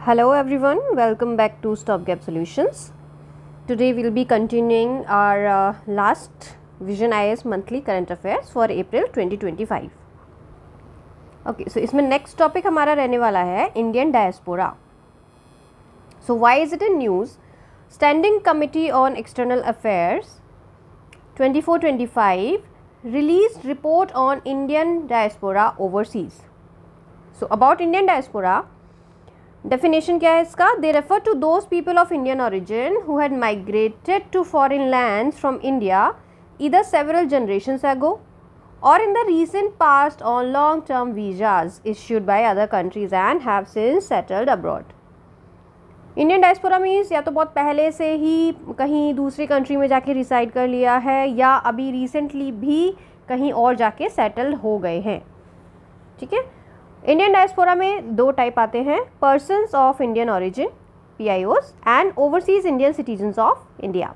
Hello everyone, welcome back to Stopgap Solutions. Today we'll be continuing our last Vision IAS monthly current affairs for April 2025. Okay, so इसमें next topic हमारा रहने वाला है Indian diaspora. So why is it in news? Standing Committee on External Affairs 24-25 released report on Indian diaspora overseas. So about Indian diaspora, definition क्या है इसका? They refer to those people of Indian origin who had migrated to foreign lands from India either several generations ago or in the recent past on long-term visas issued by other countries and have since settled abroad. Indian diaspora means या तो बहुत पहले से ही कहीं दूसरी country में जाके reside कर लिया है या अभी रिसेंटली भी कहीं और जाके सेटल हो गए हैं. ठीक है. इंडियन डायस्पोरा में दो टाइप आते हैं, persons of Indian origin PIOs and overseas Indian citizens of India.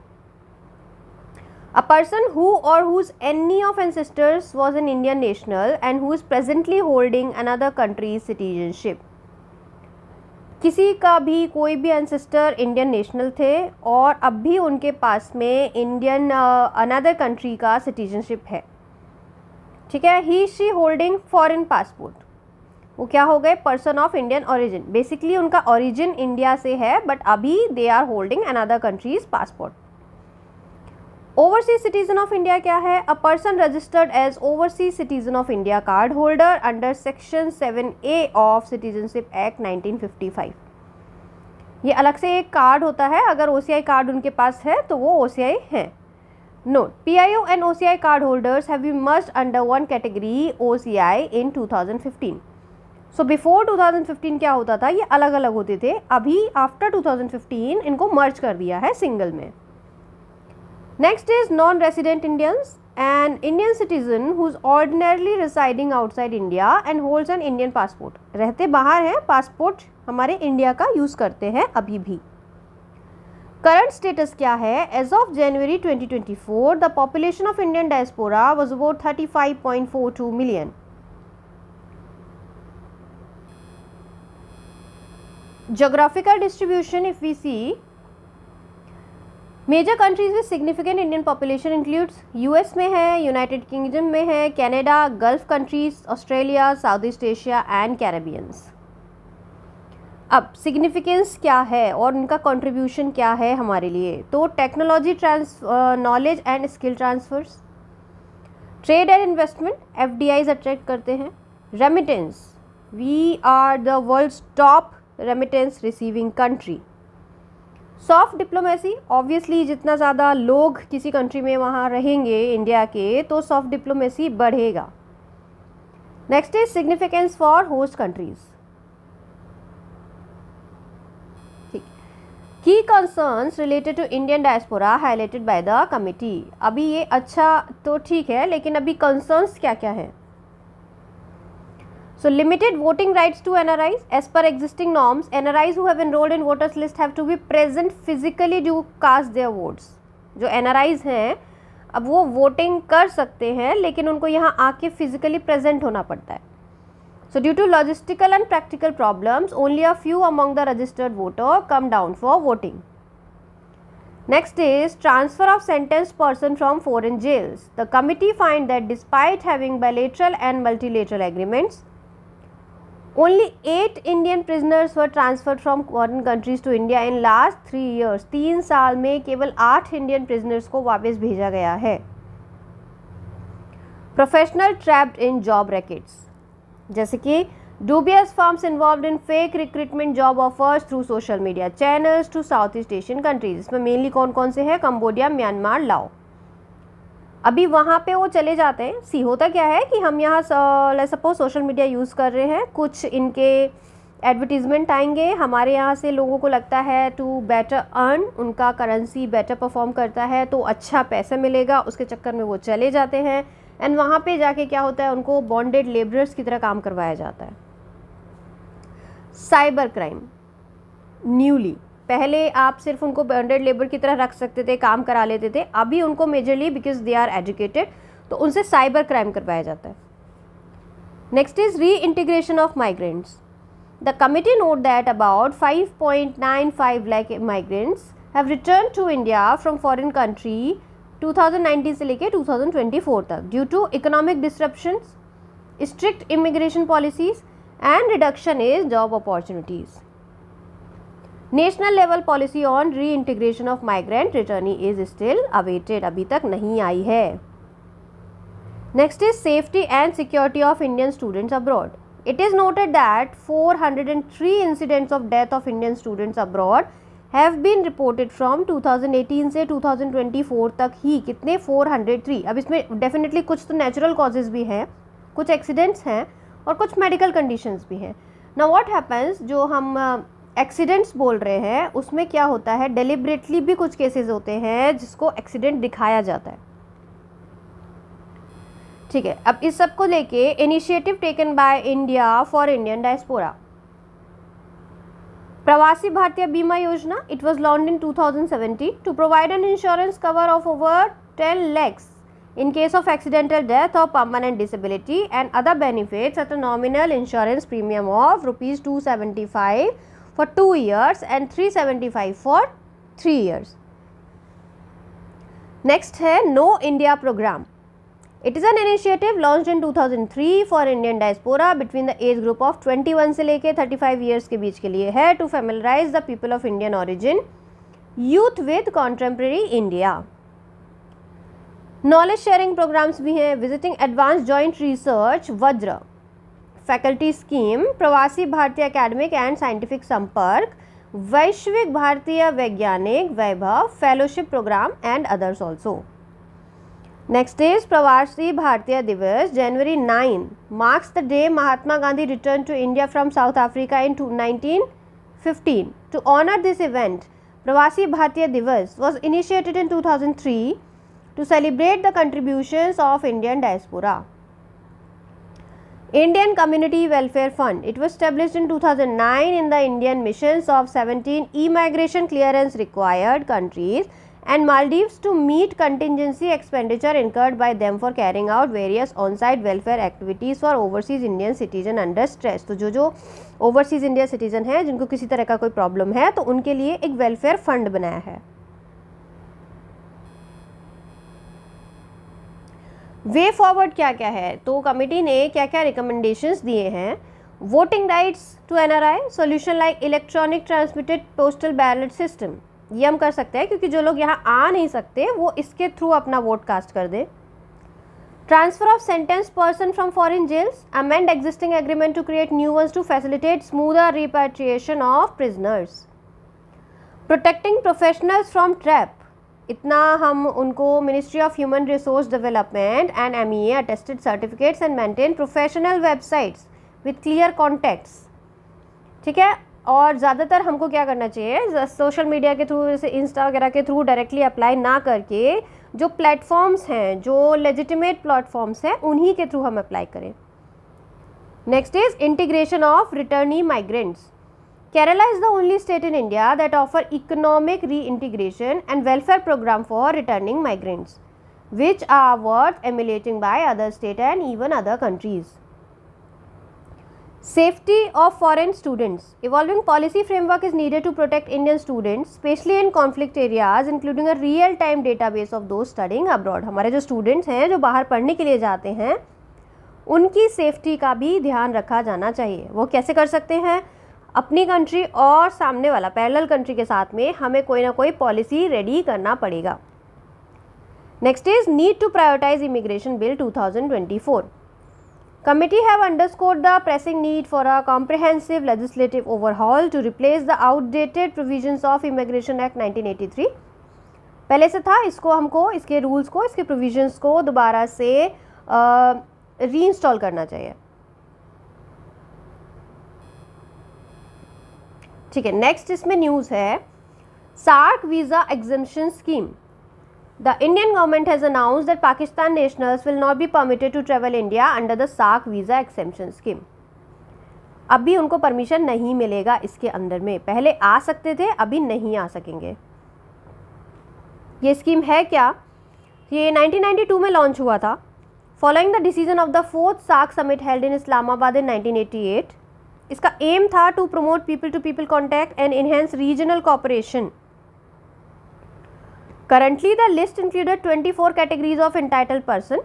A person who or whose any of ancestors was an Indian national and who is presently holding another country's citizenship. किसी का भी कोई भी ancestor Indian national थे और अब भी उनके पास में इंडियन अनदर कंट्री का सिटीजनशिप है. ठीक है. He she holding foreign passport, वो क्या हो गए? Person of Indian origin. Basically उनका ओरिजिन इंडिया से है बट अभी they are holding another countries passport. Overseas citizen of India क्या है? A person registered as overseas citizen of India card holder under section 7A of citizenship act 1955. ये अलग से एक कार्ड होता है. अगर OCI कार्ड उनके पास है तो वो OCI है. Note, PIO and OCI card holders have been merged under one category OCI in 2015. So before 2015 क्या होता था? ये अलग अलग होते थे. अभी आफ्टर 2015 इनको मर्ज कर दिया है सिंगल में. Next is non resident Indians. An Indian citizen who is ordinarily residing outside India and holds an Indian passport. रहते बाहर हैं, पासपोर्ट हमारे इंडिया का यूज़ करते हैं अभी भी. करंट स्टेटस क्या है? As of January 2024 the population of Indian diaspora was about 35.42 million. Geographical distribution, if we see, major countries with significant Indian population includes US में है, United Kingdom में है, Canada, Gulf countries, Australia, Southeast Asia and Caribbeans. अब significance क्या है और उनका contribution क्या है हमारे लिए? तो technology knowledge and skill transfers, trade and investment FDIs attract करते हैं. Remittance, we are the world's top remittance receiving country. Soft diplomacy, obviously जितना ज़्यादा लोग किसी कंट्री में वहाँ रहेंगे इंडिया के तो सॉफ्ट डिप्लोमेसी बढ़ेगा. Next is significance for host countries. Key concerns related to Indian diaspora highlighted by the committee. अभी ये अच्छा तो ठीक है, लेकिन अभी कंसर्न्स क्या क्या है? So limited voting rights to NRIs. As per existing norms, NRIs who have enrolled in voters list have to be present physically to cast their votes. जो NRIs हैं अब वो वोटिंग कर सकते हैं लेकिन उनको यहाँ आके फिजिकली प्रेजेंट होना पड़ता है. So due to logistical and practical problems, only a few among the registered voter come down for voting. Next is transfer of sentenced person from foreign jails. The committee find that despite having bilateral and multilateral agreements, only 8 Indian prisoners were transferred from foreign countries to India in last 3 years. 3 साल में केवल 8 Indian prisoners को वापस भेजा गया है. Professional trapped in job rackets, जैसे कि dubious firms involved in fake recruitment job offers through social media channels to Southeast Asian countries. इसमें मेनली कौन कौन से हैं? कंबोडिया, म्यांमार, लाओ. अभी वहाँ पे वो चले जाते हैं. सी होता क्या है कि हम यहाँ सपोज सोशल मीडिया यूज़ कर रहे हैं, कुछ इनके एडवर्टीज़मेंट आएंगे, हमारे यहाँ से लोगों को लगता है टू बेटर अर्न, उनका करेंसी बेटर परफॉर्म करता है तो अच्छा पैसा मिलेगा, उसके चक्कर में वो चले जाते हैं एंड वहाँ पे जाके क्या होता है, उनको बॉन्डेड लेबरर्स की तरह काम करवाया जाता है. साइबर क्राइम, न्यूली पहले आप सिर्फ उनको बॉन्डेड लेबर की तरह रख सकते थे, काम करा लेते थे. अभी उनको majorly because they are educated तो उनसे साइबर क्राइम करवाया जाता है. Next is reintegration of migrants. The committee note that about 5.95 lakh migrants have returned to India from foreign country 2019 से लेके 2024 तक due to economic disruptions, strict immigration policies and reduction in job opportunities. National level policy on reintegration of migrant returnee is still awaited. अभी तक नहीं आई है. Next is safety and security of Indian students abroad. It is noted that 403 incidents of death of Indian students abroad have been reported from 2018 से 2024 तक ही. कितने? 403. अब इसमें definitely कुछ तो नेचुरल कॉजेज़ भी हैं, कुछ एक्सीडेंट्स हैं और कुछ मेडिकल कंडीशंस भी हैं. नाउ व्हाट हैपन्स, जो हम एक्सीडेंट्स बोल रहे हैं उसमें क्या होता है, डेलिबरेटली भी कुछ केसेस होते हैं जिसको एक्सीडेंट दिखाया जाता है. ठीक है. अब इस सब को लेके initiative taken by India for Indian diaspora. Pravasi Bharatiya Bima Yojana, it was launched in 2017 to provide an insurance cover of over 10 lakhs in case of accidental death or permanent disability and other benefits at a nominal insurance premium of rupees 275 for 2 years and 375 for 3 years. Next है know India programme. It is an initiative launched in 2003 for Indian diaspora between the age group of 21 से लेके 35 years के बीच के लिए है, to familiarize the people of Indian origin youth with contemporary India. Knowledge sharing programmes भी हैं. Visiting advance joint research Vajra, faculty scheme, Pravasi Bharatiya academic and scientific Sampark, Vaishvik Bharatiya Vaigyanik Vaibhav, fellowship programme and others also. Next is Pravasi Bharatiya Divas. January 9 marks the day Mahatma Gandhi return to India from South Africa in 1915. To honour this event, Pravasi Bharatiya दिवस was initiated in 2003 to celebrate the contributions of Indian diaspora. Indian Community Welfare Fund. It was established in 2009 in the Indian missions of 17 immigration clearance required countries and Maldives to meet contingency expenditure incurred by them for carrying out various on-site welfare activities for overseas Indian citizen under stress. तो जो overseas Indian citizen हैं जिनको किसी तरह का कोई problem है तो उनके लिए एक वेलफेयर फंड बनाया है. वे फॉरवर्ड क्या क्या है, तो कमेटी ने क्या क्या रिकमेंडेशंस दिए हैं. Voting rights to NRI, solution like electronic transmitted postal ballot system, ये हम कर सकते हैं क्योंकि जो लोग यहाँ आ नहीं सकते वो इसके थ्रू अपना वोट कास्ट कर दे. Transfer of sentence person from foreign jails, amend existing agreement to create new ones to facilitate smoother repatriation of prisoners. Protecting professionals from trap, इतना हम उनको ministry of human resource development and MEA attested certificates and maintain professional websites with clear contacts. ठीक है. और ज़्यादातर हमको क्या करना चाहिए, सोशल मीडिया के थ्रू जैसे इंस्टा वगैरह के थ्रू डायरेक्टली अप्लाई ना करके जो प्लेटफॉर्म्स हैं, जो लेजिटिमेट प्लेटफॉर्म्स हैं, उन्हीं के थ्रू हम अप्लाई करें. Next is integration of returnee migrants. Kerala is the only state in India that offer economic reintegration and welfare program for returning migrants, which are worth emulating by other states and even other countries. Safety of foreign students. Evolving policy framework is needed to protect Indian students, especially in conflict areas, including a real-time database of those studying abroad. हमारे जो students हैं जो बाहर पढ़ने के लिए जाते हैं उनकी सेफ्टी का भी ध्यान रखा जाना चाहिए. वो कैसे कर सकते हैं, अपनी कंट्री और सामने वाला पैरेलल कंट्री के साथ में हमें कोई ना कोई पॉलिसी रेडी करना पड़ेगा. Next is need to prioritise immigration bill 2024. Committee have underscored the pressing need for a comprehensive legislative overhaul to replace the outdated provisions of Immigration Act 1983. पहले से था, इसको हमको इसके रूल्स को, इसके प्रोविजंस को दोबारा से रीइंस्टॉल करना चाहिए. ठीक है. नेक्स्ट इसमें न्यूज़ है SAARC visa exemption scheme. The Indian government has announced that Pakistan nationals will not be permitted to travel India under the SAARC visa exemption scheme. अभी उनको परमिशन नहीं मिलेगा इसके अंदर में. पहले आ सकते थे, अभी नहीं आ सकेंगे. ये स्कीम है क्या, ये 1992 में लॉन्च हुआ था. Following the decision of the 4th SAARC summit held in Islamabad in 1988, इसका एम था to promote people to people contact and enhance regional cooperation. Currently the list included 24 categories of entitled person,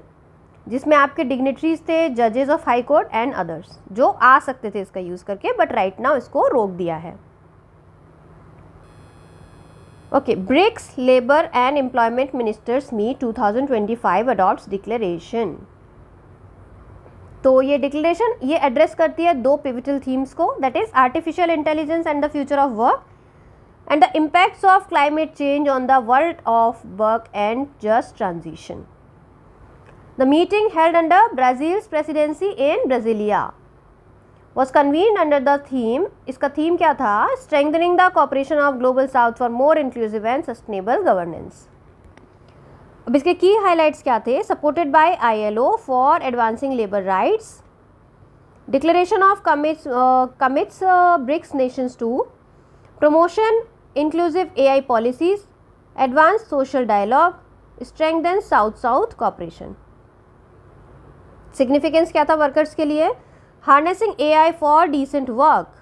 जिसमें आपके dignitaries थे, जजेस of high court and others, जो आ सकते थे इसका यूज करके, बट राइट नाउ इसको रोक दिया है. Okay, BRICS labour and employment ministers meet 2025 adopts declaration. तो ये डिक्लेरेशन ये एड्रेस करती है दो पिविटल थीम्स को, that is artificial intelligence and the future of work and the impacts of climate change on the world of work and just transition. The meeting held under Brazil's presidency in Brasilia was convened under the theme, इसका theme क्या था? Strengthening the cooperation of global south for more inclusive and sustainable governance. अब इसके key highlights क्या थे? Supported by ILO for advancing labor rights, declaration of commits BRICS nations to promotion inclusive AI policies, advance social dialogue, strengthen South-South cooperation. Significance क्या था workers के लिए? Harnessing AI for decent work.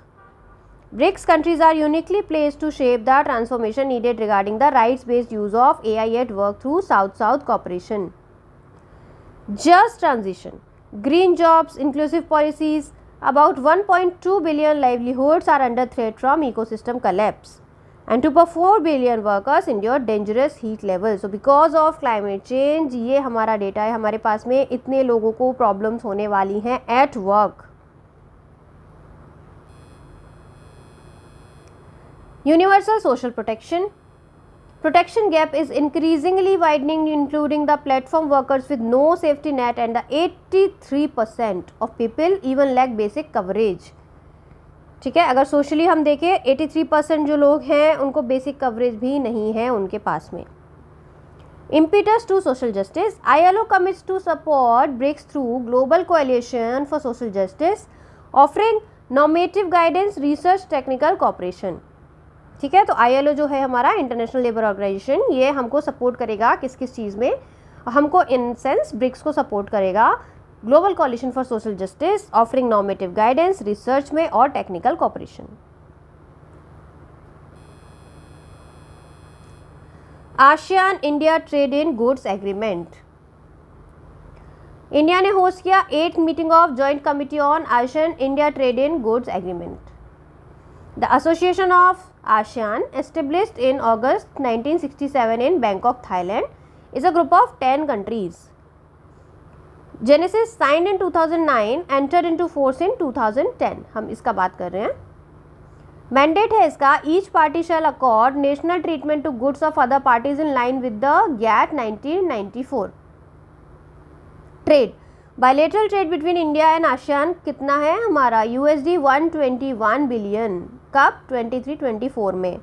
BRICS countries are uniquely placed to shape the transformation needed regarding the rights-based use of AI at work through South-South cooperation. Just transition, green jobs, inclusive policies. About 1.2 billion livelihoods are under threat from ecosystem collapse, and 2.4 billion workers endure dangerous heat levels. So because of climate change, ये हमारा data है हमारे पास में, इतने लोगों को problems होने वाली हैं at work. Universal social protection gap is increasingly widening, including the platform workers with no safety net, and the 83% of people even lack basic coverage. ठीक है, अगर सोशली हम देखें 83% जो लोग हैं उनको बेसिक कवरेज भी नहीं है उनके पास में. Impetus to social justice. ILO commits to support BRICS through Global Coalition for Social Justice, offering normative guidance, research, technical cooperation. ठीक है, तो ILO जो है हमारा इंटरनेशनल लेबर ऑर्गेनाइजेशन, ये हमको सपोर्ट करेगा किस किस चीज़ में? हमको इन सेंस ब्रिक्स को सपोर्ट करेगा global coalition for social justice, offering normative guidance, research में और technical cooperation. ASEAN India trade in goods agreement. India ने होस्ट किया 8th meeting of joint committee on ASEAN India trade in goods agreement. The Association of ASEAN, established in August 1967 in Bangkok, Thailand, is a group of 10 countries. Genesis signed in 2009, entered into force in 2010. हम इसका बात कर रहे हैं. Mandate है इसका, each party shall accord national treatment to goods of other parties in line with the GATT 1994. Trade. Bilateral trade between India and ASEAN कितना है हमारा? USD 121 billion. कब? 23-24 में.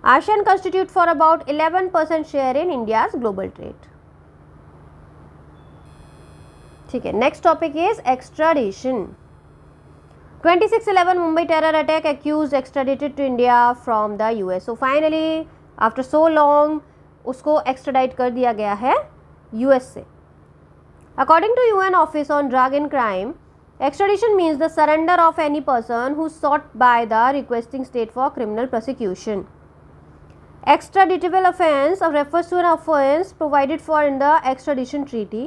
ASEAN constitute for about 11% share in India's global trade. ठीक है, next topic is extradition. 26/11 Mumbai terror attack, accused extradited to India from the US. So finally after so long उसको extradite कर दिया गया है US से. According to UN Office on Drug and Crime, extradition means the surrender of any person who is sought by the requesting state for criminal prosecution. Extraditable offence refers to an offence provided for in the extradition treaty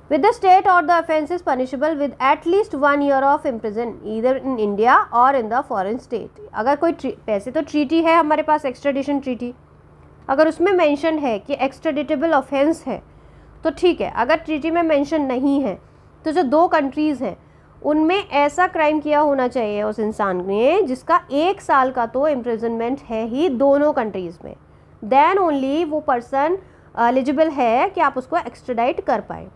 with the state, or the offence is punishable with at least 1 year of imprisonment either in India or in the foreign state. अगर कोई पैसे तो treaty है हमारे पास extradition treaty, अगर उसमें mention है कि extraditable offence है तो ठीक है. अगर ट्रीटी में मेंशन नहीं है तो जो दो कंट्रीज़ हैं उनमें ऐसा क्राइम किया होना चाहिए उस इंसान ने जिसका 1 साल का तो इम्प्रिजनमेंट है ही दोनों कंट्रीज़ में, देन ओनली वो पर्सन एलिजिबल है कि आप उसको एक्स्ट्राडाइट कर पाए.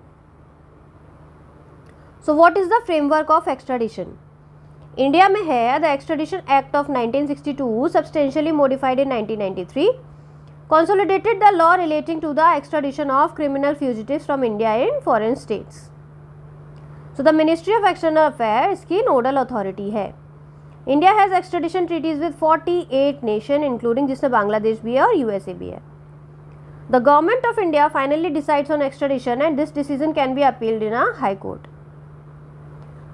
So what is the framework of extradition? India में है the extradition act of 1962 substantially modified in 1993, consolidated the law relating to the extradition of criminal fugitives from India in foreign states. So the Ministry of External Affairs इसकी nodal authority है. India has extradition treaties with 48 nations including जिसमें बांग्लादेश भी है और USA भी है. The government of India finally decides on extradition and this decision can be appealed in a high court.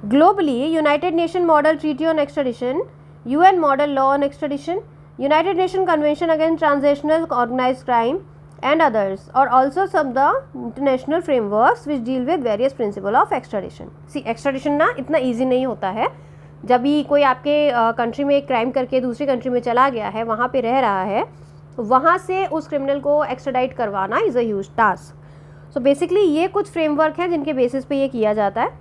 Globally, United Nations Model Treaty on Extradition, UN Model Law on Extradition, United Nations Convention Against Transnational Organized Crime and others are also some of the international frameworks which deal with various principles of extradition. See, extradition ना इतना easy नहीं होता है. जब भी कोई आपके country में एक क्राइम करके दूसरी कंट्री में चला गया है, वहाँ पे रह रहा है, वहाँ से उस क्रिमिनल को एक्स्ट्राडाइट करवाना is a huge task. So basically ये कुछ फ्रेमवर्क हैं जिनके बेसिस पे ये किया जाता है.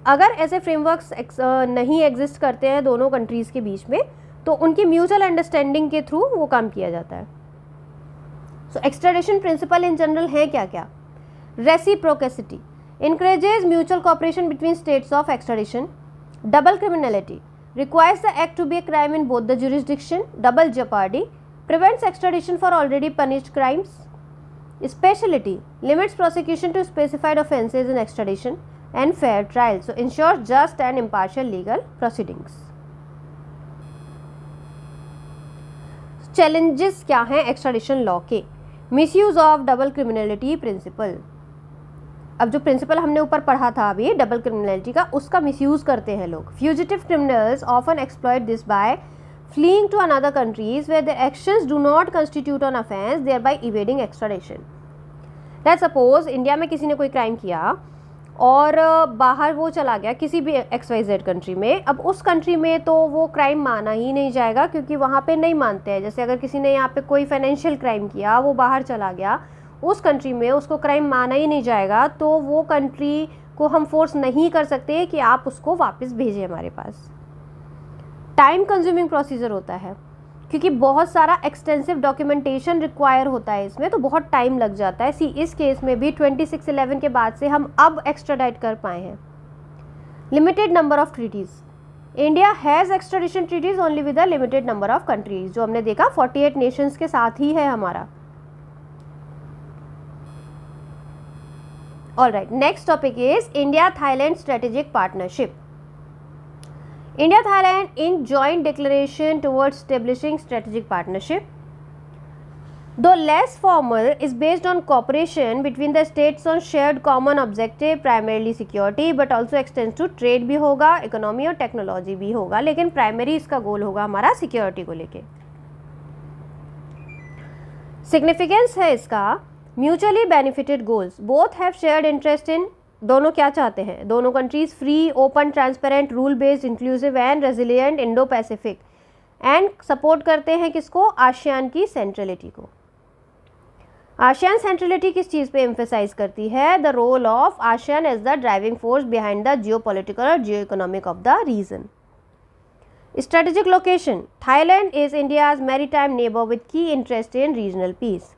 अगर ऐसे फ्रेमवर्क्स नहीं एग्जिस्ट करते हैं दोनों कंट्रीज़ के बीच में, तो उनकी म्यूचुअल अंडरस्टैंडिंग के थ्रू वो काम किया जाता है. सो एक्स्ट्राडिशन प्रिंसिपल इन जनरल है क्या क्या? रेसिप्रोकेसिटी encourages mutual cooperation between states of extradition. Double criminality requires the act to be a crime in both the jurisdiction. Double jeopardy prevents extradition for already punished crimes. Speciality limits prosecution to specified offences in extradition. And fair trial, so ensures just and impartial legal proceedings. Challenges क्या हैं extradition law के? Misuse of double criminality principle. अब जो principal हमने ऊपर पढ़ा था अभी डबल क्रिमिनलिटी का, उसका मिसयूज करते हैं लोग. Fugitive criminals often exploit this by fleeing to another countries where their actions do not constitute an offence, thereby evading extradition. Let's suppose India में किसी ने कोई क्राइम किया और बाहर वो चला गया किसी भी XYZ कंट्री में. अब उस कंट्री में तो वो क्राइम माना ही नहीं जाएगा क्योंकि वहाँ पे नहीं मानते हैं. जैसे अगर किसी ने यहाँ पे कोई फाइनेंशियल क्राइम किया, वो बाहर चला गया, उस कंट्री में उसको क्राइम माना ही नहीं जाएगा, तो वो कंट्री को हम फोर्स नहीं कर सकते कि आप उसको वापस भेजें हमारे पास. टाइम कंज्यूमिंग प्रोसीजर होता है क्योंकि बहुत सारा एक्सटेंसिव डॉक्यूमेंटेशन रिक्वायर होता है इसमें, तो बहुत टाइम लग जाता है. सी इस केस में भी 2611 के बाद से हम अब एक्स्ट्राडाइट कर पाए हैं. Limited number of treaties. India has extradition treaties only with a limited number of countries. जो हमने देखा 48 नेशंस के साथ ही है हमारा. Alright, next topic is India Thailand strategic partnership. India Thailand in joint declaration towards establishing strategic partnership. Though less formal, is based on cooperation between the states on shared common objective, primarily security, but also extends to trade भी होगा, economy और technology भी होगा, लेकिन primary इसका गोल होगा हमारा security को लेके. Significance है इसका mutually benefited goals. Both have shared interest in. दोनों क्या चाहते हैं? दोनों countries free, open, transparent, rule based, inclusive and resilient Indo Pacific, and support करते हैं किसको? आसियान की सेंट्रलिटी को. आसियान सेंट्रलिटी किस चीज़ पे एम्फेसाइज करती है? The role of ASEAN as the driving force behind the geo political और geo economic of the region. Strategic location. Thailand is India's maritime neighbour with key interest in regional peace.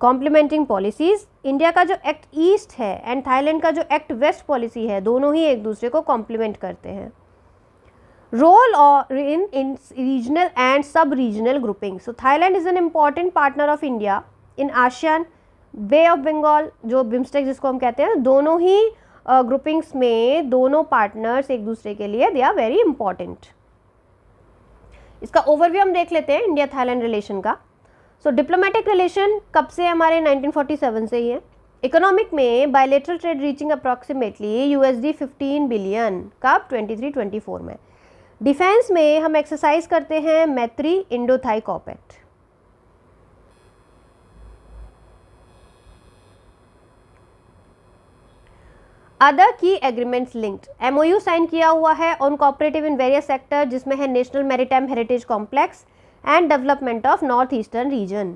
Complementing policies. India का जो act east है and Thailand का जो act waste policy है, दोनों ही एक दूसरे को कॉम्प्लीमेंट करते हैं. Role in regional and sub regional grouping. So Thailand is an important partner of India in ASEAN, bay of Bengal, जो बिम्स्टेक जिसको हम कहते हैं, दोनों ही ग्रुपिंग्स में दोनों पार्टनर्स एक दूसरे के लिए दे आर वेरी इंपॉर्टेंट. इसका ओवरव्यू हम देख लेते हैं इंडिया थाईलैंड रिलेशन का. सो डिप्लोमेटिक रिलेशन कब से? हमारे 1947 से ही है. इकोनॉमिक में bilateral trade reaching approximately $15 billion कब? 23-24 में. डिफेंस में हम एक्सरसाइज करते हैं मैत्री इंडो थाई कॉपैक्ट. अदर की एग्रीमेंट्स लिंक्ड. MOU साइन किया हुआ है on cooperative in various sector, जिसमें है national maritime heritage complex and development of northeastern region.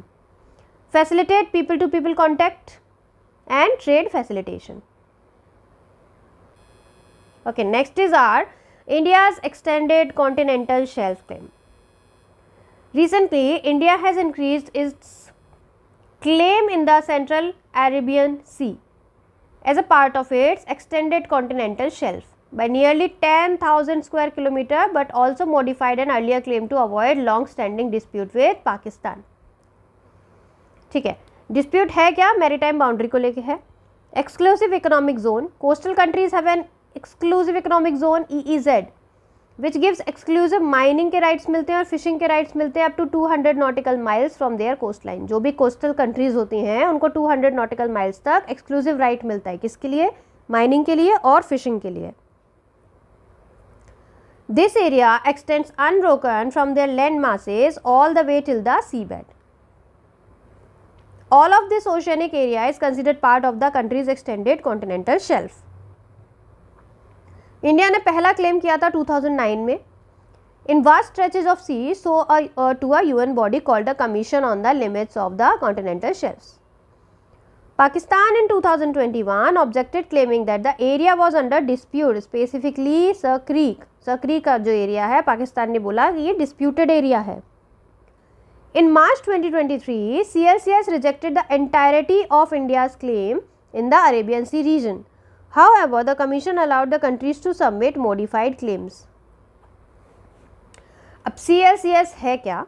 Facilitate people to people contact and trade facilitation. Okay, next is our India's extended continental shelf claim. Recently, India has increased its claim in the Central Arabian Sea as a part of its extended continental shelf by nearly 10,000 square kilometer, but also modified an earlier claim to avoid long standing dispute with Pakistan. ठीक है, dispute है क्या? Maritime boundary को लेके है. Exclusive economic zone. Coastal countries have an exclusive economic zone EEZ which gives exclusive mining के rights मिलते हैं और फिशिंग के राइट्स मिलते हैं up to 200 nautical miles from their coast line. जो भी कोस्टल कंट्रीज होती हैं उनको 200 नॉटिकल माइल्स तक एक्सक्लूसिव राइट मिलता है. किसके लिए? माइनिंग के लिए और फिशिंग के लिए. This area extends unbroken from their land masses all the way till the seabed. All of this oceanic area is considered part of the country's extended continental shelf. India ने पहला claim किया था 2009 में. In vast stretches of sea, so to a UN body called the Commission on the Limits of the Continental Shelves. Pakistan in 2021 objected claiming that the area was under dispute, specifically Sir Creek. Sir Creek का जो area है पाकिस्तान ने बोला कि ये disputed area है. In March 2023, CLCS rejected the entirety of India's claim in the Arabian Sea region. However, the Commission allowed the countries to submit modified claims. अब CLCS है क्या?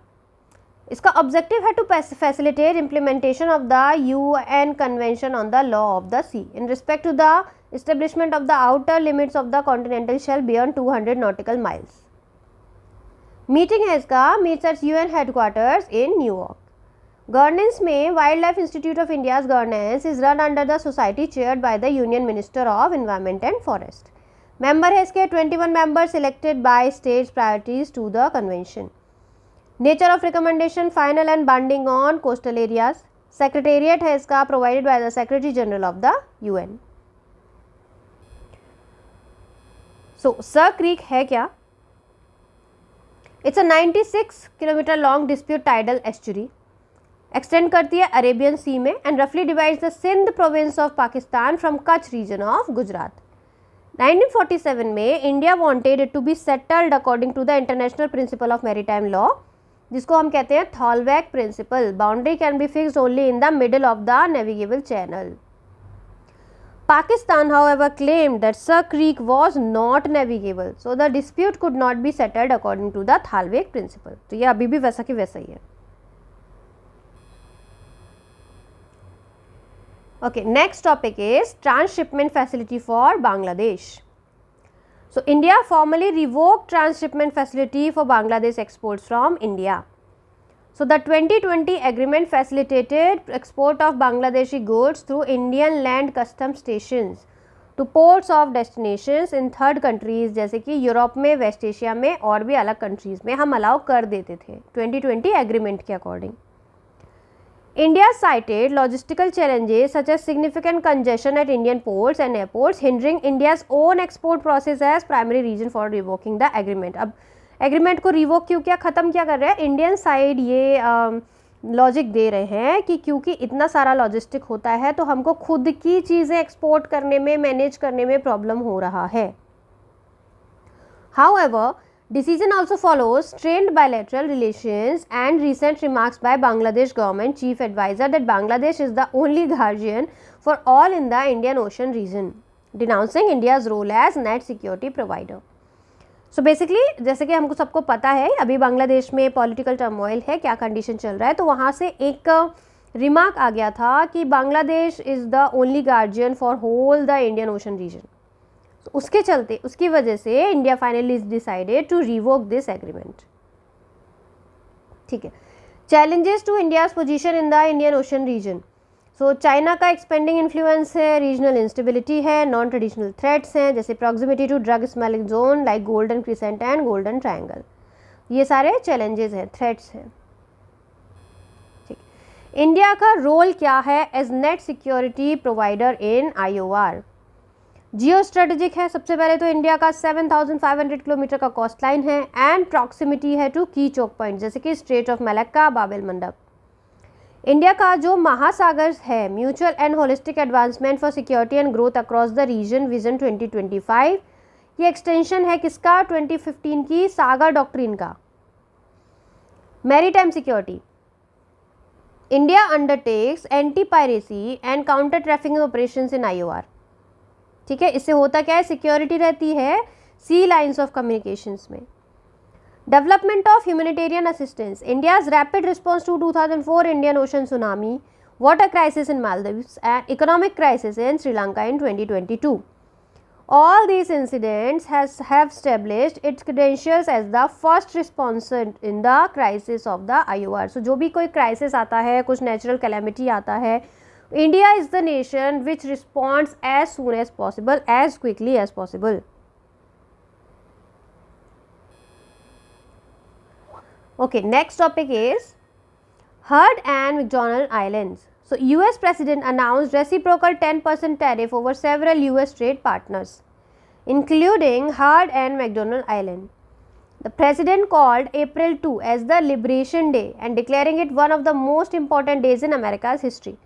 इसका ऑब्जेक्टिव है to facilitate implementation of the UN convention on the law of the sea in respect to the establishment of the outer limits of the continental shelf beyond 200 nautical miles. Meeting है इसका meets at UN headquarters in New York. Governance में wild life institute of India's governance is run under the society chaired by the union minister of environment and forest. Member है इसके 21 member selected by states priorities to the convention. Nature of recommendation final and binding on coastal areas. Secretariat है इसका provided by the secretary general of the UN. So Sir Creek है क्या? It's a 96 kilometre long dispute tidal estuary. Extend करती है Arabian sea में and रफली divides the Sindh province of Pakistan from Kutch region of Gujarat. 1947 में India wanted it to be settled according to the international principle of maritime law, जिसको हम कहते हैं thalweg principle. Boundary can be fixed only in the middle of the navigable channel. Pakistan, however, claimed that Sir Creek was not navigable, so the dispute could not be settled according to the Thalweg principle. तो ये अभी भी वैसा की वैसा ही है. Okay, next topic is transshipment facility for Bangladesh. So India formally revoked transshipment facility for Bangladesh exports from India. So the 2020 agreement facilitated export of Bangladeshi goods through Indian land custom stations to ports of destinations in third countries, जैसे कि Europe में, waste Asia में और भी अलग countries में हम allow कर देते थे 2020 एग्रीमेंट के according. India cited logistical challenges such as significant congestion at Indian ports and airports, hindering India's own export process as primary reason for revoking the agreement. अब एग्रीमेंट को रिवोक क्यों किया, ख़त्म क्या कर रहे हैं? इंडियन साइड ये लॉजिक दे रहे हैं कि क्योंकि इतना सारा लॉजिस्टिक होता है तो हमको खुद की चीज़ें एक्सपोर्ट करने में, मैनेज करने में प्रॉब्लम हो रहा है. However, decision also follows strained bilateral relations and recent remarks by Bangladesh government chief advisor that Bangladesh is the only guardian for all in the Indian Ocean region, denouncing India's role as net security provider. So basically जैसे कि हमको सबको पता है अभी बांग्लादेश में political turmoil है, क्या कंडीशन चल रहा है, तो वहाँ से एक रिमार्क आ गया था कि Bangladesh is the only guardian for whole the Indian ocean region. उसके चलते उसकी वजह से India finally decided to revoke this agreement. ठीक है. Challenges to India's position in the Indian ocean region. So China का एक्सपेंडिंग इन्फ्लुएंस है, रीजनल इंस्टेबिलिटी है, नॉन ट्रेडिशनल थ्रेट्स हैं जैसे proximity to drug smuggling zone like golden crescent and golden triangle. ये सारे challenges हैं, थ्रेट्स हैं. ठीक. इंडिया का रोल क्या है as net security provider in IOR? Geo strategic है. सबसे पहले तो इंडिया का 7,500 किलोमीटर का कोस्ट लाइन है एंड प्रॉक्सिमिटी है टू की चोक पॉइंट जैसे कि strait of Malacca, Babel Mandeb. India का जो महासागर है, mutual and holistic advancement for security and growth across the region vision 2025. ये एक्सटेंशन है किसका? 2015 की सागर डॉक्ट्रिन का. Maritime security. India undertakes anti piracy and counter trafficking operations in IOR. ठीक है. इससे होता क्या है? सिक्योरिटी रहती है सी लाइन्स ऑफ कम्युनिकेशंस में. Development of humanitarian assistance. India's rapid response to 2004 Indian Ocean tsunami, water crisis in Maldives and economic crisis in Sri Lanka in 2022. All these incidents have established its credentials as the first responder in the crisis of the IOR. So जो भी कोई crisis आता है, कुछ natural calamity आता है, India is the nation which responds as soon as possible, as quickly as possible. Okay, next topic is Heard and McDonald Islands. So, US President announced reciprocal 10% tariff over several US trade partners, including Heard and McDonald Island. The President called April 2 as the Liberation Day and declaring it one of the most important days in America's history.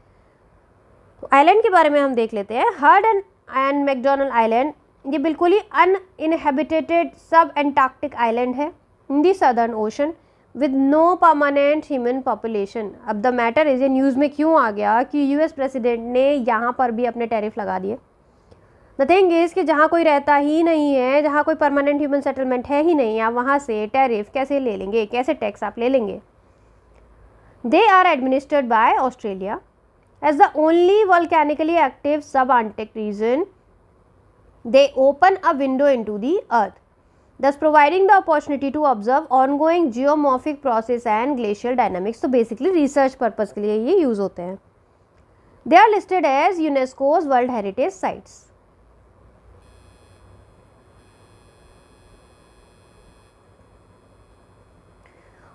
Island के बारे में हम देख लेते हैं. Heard and McDonald island ये बिल्कुल ही अनइनहेबिटेटेड सब एंटार्क्टिक आइलैंड है in the Southern Ocean with no permanent human population. अब द मैटर इज ये न्यूज़ में क्यों आ गया कि यूएस प्रेसिडेंट ने यहाँ पर भी अपने टैरिफ लगा दिए. द थिंग इज़ कि जहाँ कोई रहता ही नहीं है, जहाँ कोई परमानेंट ह्यूमन सेटलमेंट है ही नहीं, आप वहाँ से टैरिफ कैसे ले लेंगे, कैसे टैक्स आप ले लेंगे. They are administered by Australia as the only volcanically active subantarctic region. They open a window into the earth, thus providing the opportunity to observe ongoing geomorphic process and glacial dynamics. So basically research purpose के लिए ये use होते हैं. They are listed as UNESCO's World Heritage Sites.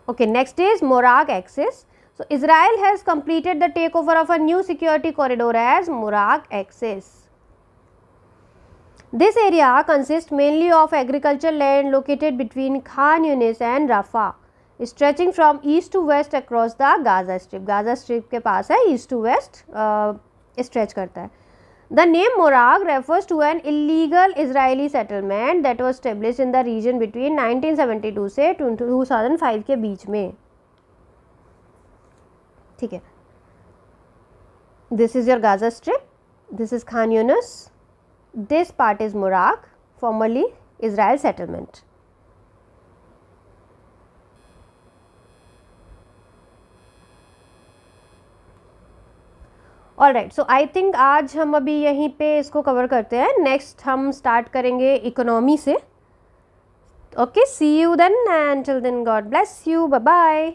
Okay, next is Morag Axis. So, Israel has completed the takeover of a new security corridor as Morag Axis. This area consists mainly of agricultural land located between Khan Yunis and Rafah, stretching from east to west across the Gaza Strip. Gaza Strip के पास है, east to west stretch करता है. The name Morag refers to an illegal Israeli settlement that was established in the region between 1972 से 2005 के बीच में. ठीक है. This is your Gaza Strip, this is Khan Younis, this part is Morag, formerly Israel settlement. Alright, so I think आज हम अभी यहीं पे इसको कवर करते हैं. नेक्स्ट हम स्टार्ट करेंगे इकोनॉमी से. Okay, see you then and till then God bless you, bye bye.